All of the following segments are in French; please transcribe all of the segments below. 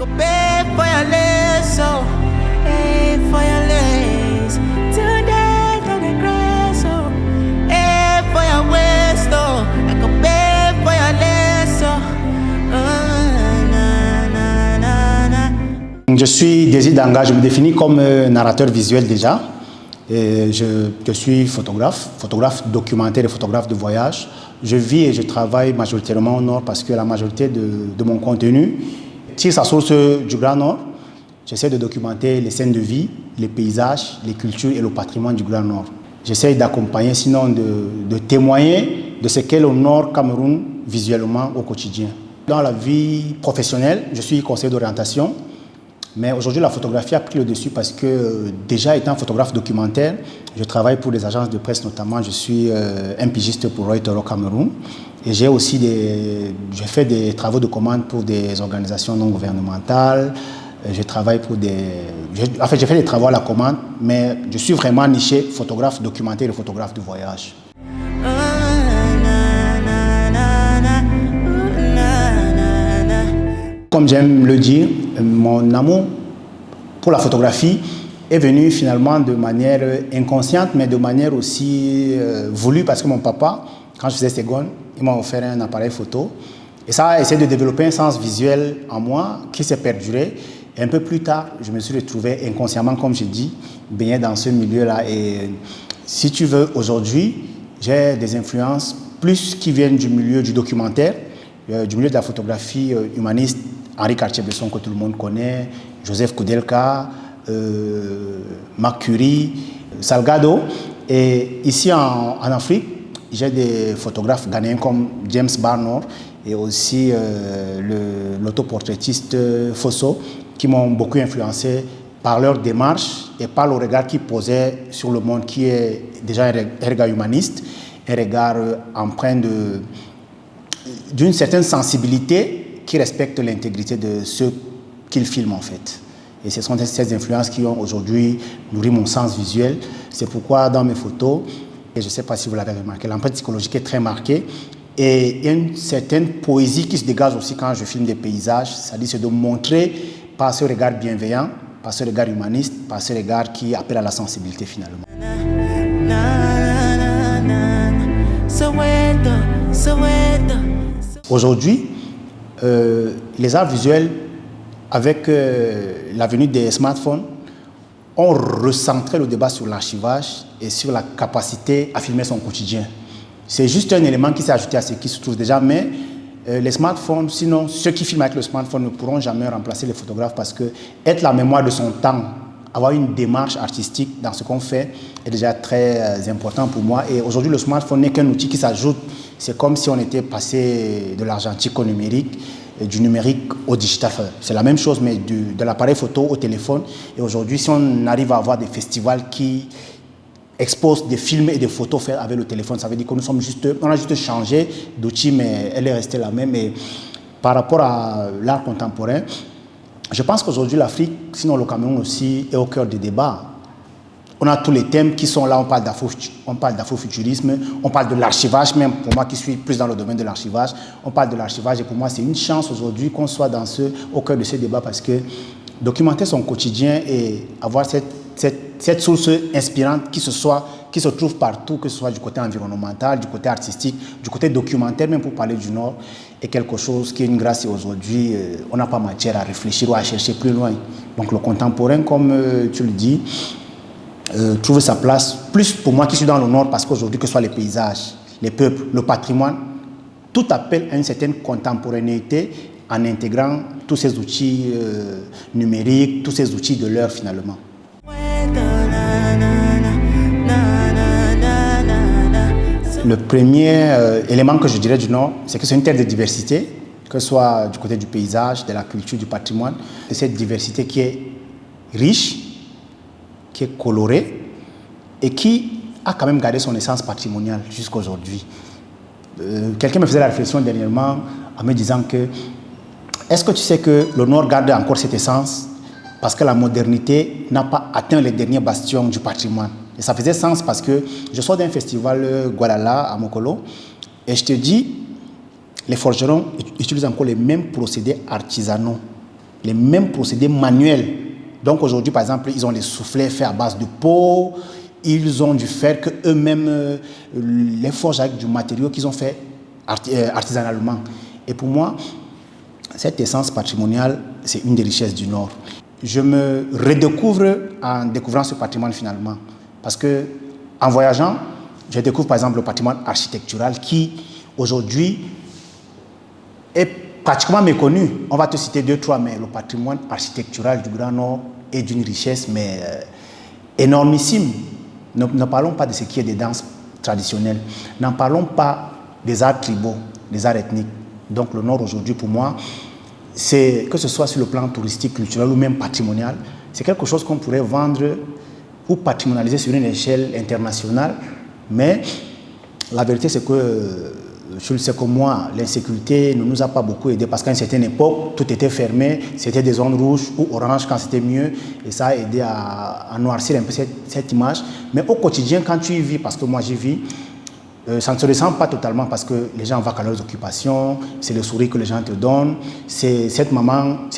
Je suis Désir Danga, je me définis comme narrateur visuel déjà. Et je suis photographe documentaire et photographe de voyage. Je vis et je travaille majoritairement au Nord parce que la majorité de mon contenu tire sa source du Grand Nord. J'essaie de documenter les scènes de vie, les paysages, les cultures et le patrimoine du Grand Nord. J'essaie d'accompagner, sinon de témoigner de ce qu'est le Nord Cameroun visuellement au quotidien. Dans la vie professionnelle, je suis conseiller d'orientation. Mais aujourd'hui, la photographie a pris le dessus parce que, déjà étant photographe documentaire, je travaille pour des agences de presse notamment. Je suis un pigiste pour Reuters au Cameroun. Et j'ai aussi fait des travaux de commande pour des organisations non gouvernementales. Je travaille pour j'ai fait des travaux à la commande, mais je suis vraiment niché photographe documentaire et photographe de voyage. Comme j'aime le dire, mon amour pour la photographie est venu finalement de manière inconsciente, mais de manière aussi voulue, parce que mon papa, quand je faisais seconde, il m'a offert un appareil photo. Et ça a essayé de développer un sens visuel en moi qui s'est perduré. Et un peu plus tard, je me suis retrouvé inconsciemment, comme je dis, baigné dans ce milieu-là. Et si tu veux, aujourd'hui, j'ai des influences plus qui viennent du milieu du documentaire, du milieu de la photographie humaniste. Henri Cartier-Bresson, que tout le monde connaît, Joseph Koudelka, Marc Curie, Salgado. Et ici en Afrique, j'ai des photographes ghanéens comme James Barnor et aussi l'autoportraitiste Fosso qui m'ont beaucoup influencé par leur démarche et par le regard qu'ils posaient sur le monde, qui est déjà un regard humaniste, un regard empreint d'une certaine sensibilité qui respectent l'intégrité de ceux qu'ils filment en fait. Et ce sont ces influences qui ont aujourd'hui nourri mon sens visuel. C'est pourquoi dans mes photos, et je ne sais pas si vous l'avez remarqué, l'empreinte psychologique est très marquée. Et il y a une certaine poésie qui se dégage aussi quand je filme des paysages. C'est de montrer par ce regard bienveillant, par ce regard humaniste, par ce regard qui appelle à la sensibilité finalement. Aujourd'hui, les arts visuels, avec la venue des smartphones, ont recentré le débat sur l'archivage et sur la capacité à filmer son quotidien. C'est juste un élément qui s'est ajouté à ce qui se trouve déjà, mais les smartphones, sinon ceux qui filment avec le smartphone ne pourront jamais remplacer les photographes parce que être la mémoire de son temps, avoir une démarche artistique dans ce qu'on fait est déjà très important pour moi. Et aujourd'hui, le smartphone n'est qu'un outil qui s'ajoute. C'est comme si on était passé de l'argentique au numérique, du numérique au digital. C'est la même chose, mais de l'appareil photo au téléphone. Et aujourd'hui, si on arrive à avoir des festivals qui exposent des films et des photos faits avec le téléphone, ça veut dire que on a juste changé d'outil, mais elle est restée la même. Et par rapport à l'art contemporain, je pense qu'aujourd'hui, l'Afrique, sinon le Cameroun aussi, est au cœur des débats. On a tous les thèmes qui sont là, on parle d'afrofuturisme, on parle de l'archivage, même pour moi qui suis plus dans le domaine de l'archivage, on parle de l'archivage et pour moi c'est une chance aujourd'hui qu'on soit au cœur de ce débat parce que documenter son quotidien et avoir cette source inspirante qui se trouve partout, que ce soit du côté environnemental, du côté artistique, du côté documentaire, même pour parler du Nord, est quelque chose qui est une grâce et aujourd'hui on n'a pas matière à réfléchir ou à chercher plus loin. Donc le contemporain, comme tu le dis, trouve sa place, plus pour moi qui suis dans le Nord, parce qu'aujourd'hui, que ce soit les paysages, les peuples, le patrimoine, tout appelle à une certaine contemporanéité en intégrant tous ces outils numériques, tous ces outils de l'heure finalement. Le premier élément que je dirais du Nord, c'est que c'est une terre de diversité, que ce soit du côté du paysage, de la culture, du patrimoine, et cette diversité qui est riche, qui est coloré et qui a quand même gardé son essence patrimoniale jusqu'à aujourd'hui. Quelqu'un me faisait la réflexion dernièrement en me disant que est-ce que tu sais que le Nord garde encore cette essence parce que la modernité n'a pas atteint les derniers bastions du patrimoine. Et ça faisait sens parce que je sors d'un festival Gualala à Mokolo et je te dis, les forgerons utilisent encore les mêmes procédés artisanaux les mêmes procédés manuels. Donc aujourd'hui, par exemple, ils ont des soufflets faits à base de peau, ils ont du fer qu'eux-mêmes les forgent avec du matériau qu'ils ont fait artisanalement. Et pour moi, cette essence patrimoniale, c'est une des richesses du Nord. Je me redécouvre en découvrant ce patrimoine finalement. Parce que en voyageant, je découvre par exemple le patrimoine architectural qui, aujourd'hui, est pratiquement méconnu. On va te citer 2-3, mais le patrimoine architectural du Grand Nord est d'une richesse énormissime. Ne parlons pas de ce qui est des danses traditionnelles. N'en parlons pas des arts tribaux, des arts ethniques. Donc le Nord aujourd'hui, pour moi, c'est, que ce soit sur le plan touristique, culturel ou même patrimonial, c'est quelque chose qu'on pourrait vendre ou patrimonialiser sur une échelle internationale. Mais la vérité, c'est que je le sais comme moi, l'insécurité ne nous a pas beaucoup aidé parce qu'à une certaine époque, tout était fermé, c'était des zones rouges ou oranges quand c'était mieux et ça a aidé à noircir un peu cette image. Mais au quotidien, quand tu y vis, parce que moi j'y vis, ça ne se ressent pas totalement parce que les gens vont à leurs occupations, c'est le sourire que les gens te donnent, c'est cette maman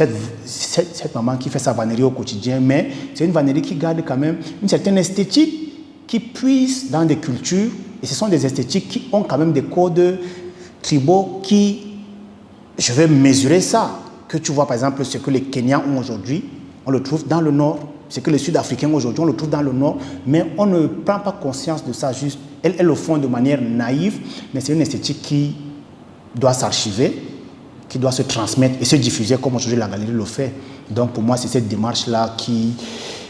qui fait sa vannerie au quotidien, mais c'est une vannerie qui garde quand même une certaine esthétique qui puissent dans des cultures, et ce sont des esthétiques qui ont quand même des codes tribaux qui, je vais mesurer ça, que tu vois par exemple ce que les Kenyans ont aujourd'hui, on le trouve dans le Nord, ce que les Sud-Africains ont aujourd'hui, on le trouve dans le Nord, mais on ne prend pas conscience de ça juste, elles le font de manière naïve, mais c'est une esthétique qui doit s'archiver, qui doit se transmettre et se diffuser comme aujourd'hui la galerie le fait. Donc pour moi, c'est cette démarche-là qui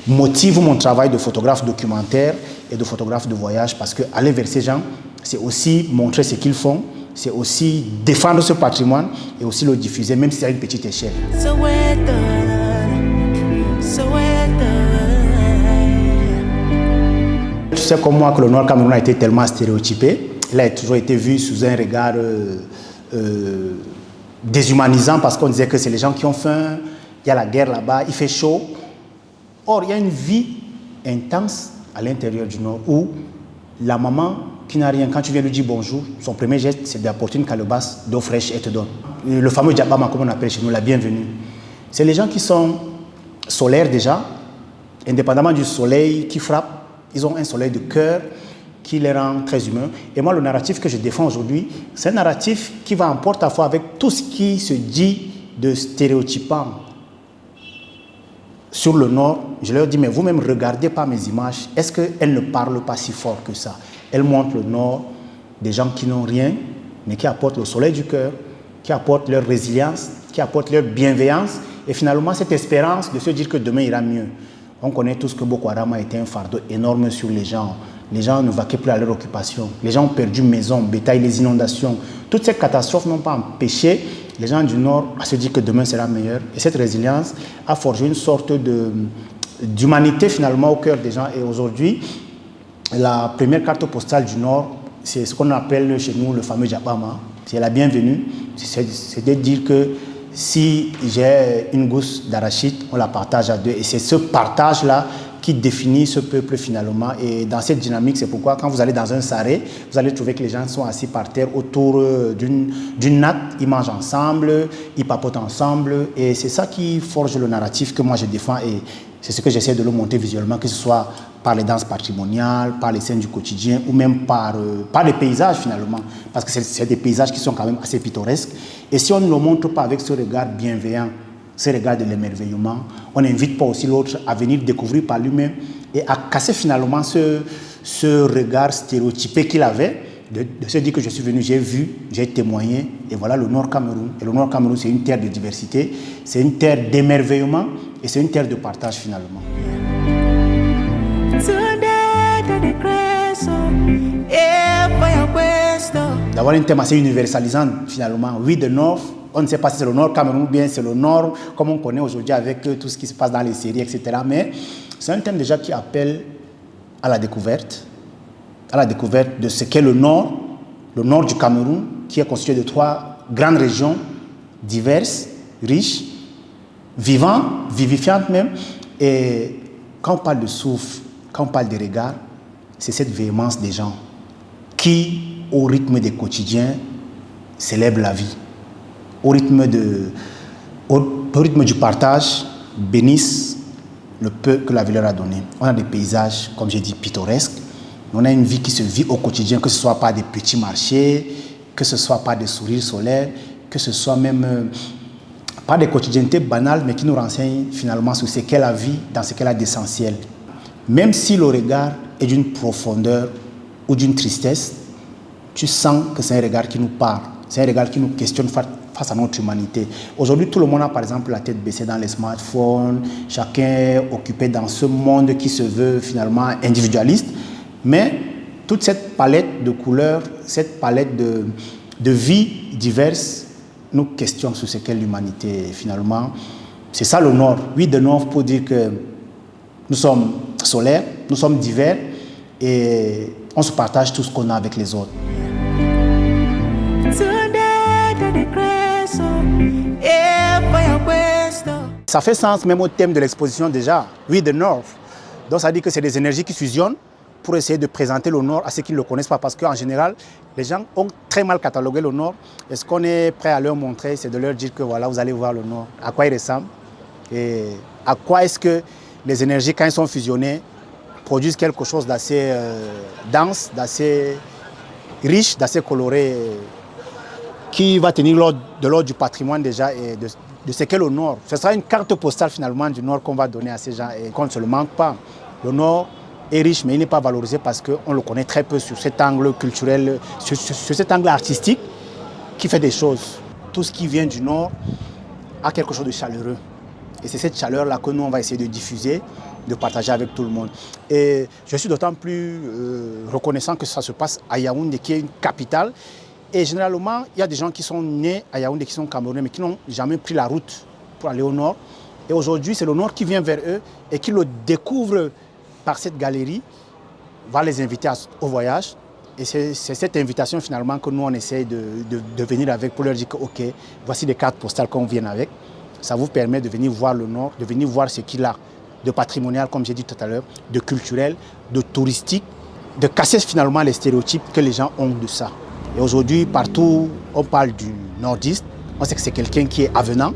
motive mon travail de photographe documentaire et de photographe de voyage parce que aller vers ces gens, c'est aussi montrer ce qu'ils font, c'est aussi défendre ce patrimoine et aussi le diffuser, même si c'est à une petite échelle. Tu sais comme moi que le Nord Cameroun a été tellement stéréotypé, il a toujours été vu sous un regard déshumanisant parce qu'on disait que c'est les gens qui ont faim, il y a la guerre là-bas, il fait chaud. Or, il y a une vie intense à l'intérieur du Nord où la maman qui n'a rien, quand tu viens lui dire bonjour, son premier geste, c'est d'apporter une calebasse d'eau fraîche et te donne. Le fameux djabama, comme on appelle chez nous, la bienvenue. C'est les gens qui sont solaires déjà, indépendamment du soleil qui frappe, ils ont un soleil de cœur qui les rend très humains. Et moi, le narratif que je défends aujourd'hui, c'est un narratif qui va en porte-à-faux avec tout ce qui se dit de stéréotypant sur le Nord. Je leur dis, mais vous-même, regardez pas mes images. Est-ce qu'elles ne parlent pas si fort que ça? Elles montrent le Nord, des gens qui n'ont rien, mais qui apportent le soleil du cœur, qui apportent leur résilience, qui apportent leur bienveillance, et finalement cette espérance de se dire que demain ira mieux. On connaît tous que Boko Haram a été un fardeau énorme sur les gens. Les gens ne vaquaient plus à leur occupation. Les gens ont perdu maison, bétail, les inondations. Toutes ces catastrophes n'ont pas empêché les gens du Nord à se dire que demain sera meilleur. Et cette résilience a forgé une sorte d'humanité finalement au cœur des gens. Et aujourd'hui, la première carte postale du Nord, c'est ce qu'on appelle chez nous le fameux Djabama. C'est la bienvenue. C'est de dire que si j'ai une gousse d'arachide, on la partage à deux. Et c'est ce partage-là qui définit ce peuple finalement. Et dans cette dynamique, c'est pourquoi quand vous allez dans un saré, vous allez trouver que les gens sont assis par terre autour d'une natte, ils mangent ensemble, ils papotent ensemble. Et c'est ça qui forge le narratif que moi je défends. Et c'est ce que j'essaie de le monter visuellement, que ce soit par les danses patrimoniales, par les scènes du quotidien ou même par les paysages finalement. Parce que c'est des paysages qui sont quand même assez pittoresques. Et si on ne le montre pas avec ce regard bienveillant, ce regard de l'émerveillement, on n'invite pas aussi l'autre à venir découvrir par lui-même et à casser finalement ce regard stéréotypé qu'il avait, de se dire que je suis venu, j'ai vu, j'ai témoigné, et voilà le Nord Cameroun. Et le Nord Cameroun, c'est une terre de diversité, c'est une terre d'émerveillement et c'est une terre de partage finalement. D'avoir un thème assez universalisant finalement. Oui, the North, on ne sait pas si c'est le Nord Cameroun ou bien c'est le Nord comme on connaît aujourd'hui avec tout ce qui se passe dans les séries, etc. Mais c'est un thème déjà qui appelle à la découverte de ce qu'est le Nord du Cameroun, qui est constitué de 3 grandes régions diverses, riches, vivantes, vivifiantes même. Et quand on parle de souffle, quand on parle de regard, c'est cette véhémence des gens qui, au rythme des quotidiens, célèbrent la vie. Au rythme rythme du partage bénisse le peu que la vie leur a donné. On a des paysages, comme j'ai dit, pittoresques. On a une vie qui se vit au quotidien, que ce soit par des petits marchés, que ce soit par des sourires solaires, que ce soit même par des quotidiennetés banales, mais qui nous renseignent finalement sur ce qu'est la vie, dans ce qu'elle a d'essentiel. Même si le regard est d'une profondeur ou d'une tristesse, tu sens que c'est un regard qui nous parle, c'est un regard qui nous questionne face à notre humanité. Aujourd'hui, tout le monde a par exemple la tête baissée dans les smartphones, chacun est occupé dans ce monde qui se veut finalement individualiste, mais toute cette palette de couleurs, cette palette de vies diverses nous questionne sur ce qu'est l'humanité finalement. C'est ça le Nord. Oui, de Nord pour dire que nous sommes solaires, nous sommes divers et on se partage tout ce qu'on a avec les autres. Ça fait sens même au thème de l'exposition déjà, We the North. Donc ça dit que c'est des énergies qui fusionnent pour essayer de présenter le Nord à ceux qui ne le connaissent pas. Parce qu'en général, les gens ont très mal catalogué le Nord. Et ce qu'on est prêt à leur montrer, c'est de leur dire que voilà, vous allez voir le Nord, à quoi il ressemble. Et à quoi est-ce que les énergies, quand elles sont fusionnées, produisent quelque chose d'assez dense, d'assez riche, d'assez coloré, qui va tenir de l'ordre du patrimoine déjà et de ce qu'est le Nord. Ce sera une carte postale finalement du Nord qu'on va donner à ces gens et qu'on ne se le manque pas. Le Nord est riche, mais il n'est pas valorisé parce qu'on le connaît très peu sur cet angle culturel, sur cet angle artistique qui fait des choses. Tout ce qui vient du Nord a quelque chose de chaleureux. Et c'est cette chaleur-là que nous, on va essayer de diffuser, de partager avec tout le monde. Et je suis d'autant plus reconnaissant que ça se passe à Yaoundé, qui est une capitale. Et généralement, il y a des gens qui sont nés à Yaoundé, qui sont camerounais, mais qui n'ont jamais pris la route pour aller au Nord. Et aujourd'hui, c'est le Nord qui vient vers eux et qui le découvre par cette galerie, va les inviter au voyage. Et c'est cette invitation finalement que nous, on essaye de venir avec pour leur dire que, OK, voici des cartes postales qu'on vient avec. Ça vous permet de venir voir le Nord, de venir voir ce qu'il a de patrimonial, comme j'ai dit tout à l'heure, de culturel, de touristique, de casser finalement les stéréotypes que les gens ont de ça. Et aujourd'hui, partout, on parle du nordiste. On sait que c'est quelqu'un qui est avenant,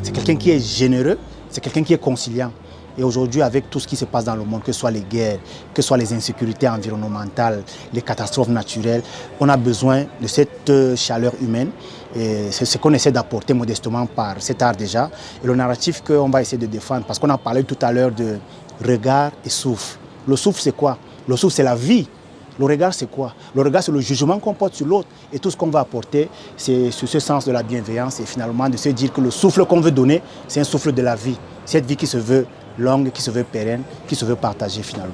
c'est quelqu'un qui est généreux, c'est quelqu'un qui est conciliant. Et aujourd'hui, avec tout ce qui se passe dans le monde, que ce soit les guerres, que ce soit les insécurités environnementales, les catastrophes naturelles, on a besoin de cette chaleur humaine. Et c'est ce qu'on essaie d'apporter modestement par cet art déjà. Et le narratif qu'on va essayer de défendre, parce qu'on a parlé tout à l'heure de regard et souffle. Le souffle, c'est quoi? Le souffle, c'est la vie. Le regard, c'est quoi? Le regard, c'est le jugement qu'on porte sur l'autre. Et tout ce qu'on va apporter, c'est ce sens de la bienveillance et finalement de se dire que le souffle qu'on veut donner, c'est un souffle de la vie. Cette vie qui se veut longue, qui se veut pérenne, qui se veut partager finalement.